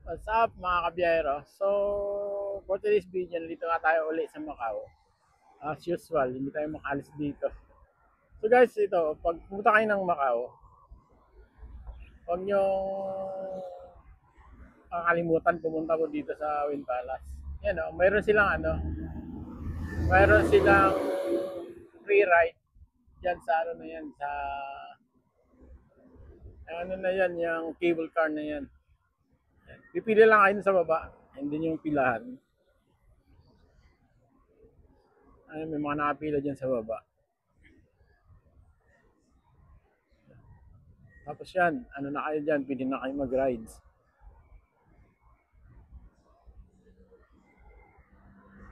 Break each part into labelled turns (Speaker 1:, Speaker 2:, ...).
Speaker 1: What's up mga kabiyero? So, for today's video, nandito nga tayo ulit sa Macau. As usual, hindi tayo makaalis dito. So guys, ito, pag pumunta kayo ng Macau, huwag niyong kakalimutan pumunta ko dito sa Wind Palace. Yan o, mayroon silang free ride dyan sa ano na yan, sa ano na yan, yung cable car na yan. Pipili lang kayo sa baba, hindi niyo yung pilahan. Ano, may mga nakapila dyan sa baba. Tapos yan, ano na kayo dyan, pwede na kayo mag-rides.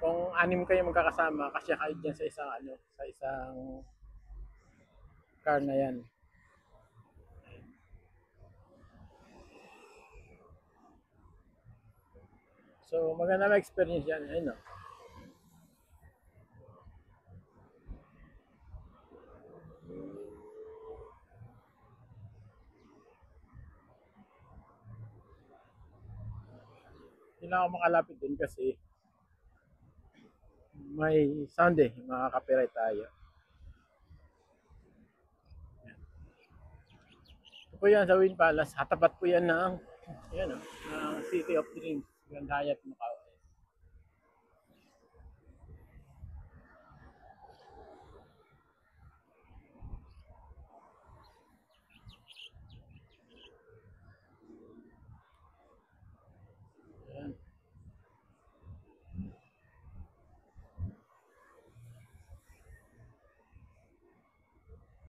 Speaker 1: Kung anim kayo magkakasama, kasya kayo dyan sa isang sa isang car na yan. So, maganda na experience yan. Ayun, no? Hindi na ako makalapit dun kasi may sound eh, makaka-copyright tayo. Ito po yan sa Wind Palace, hatapat po yan ng, yan, no, ng City of Dreams, Grand Hyatt Macau.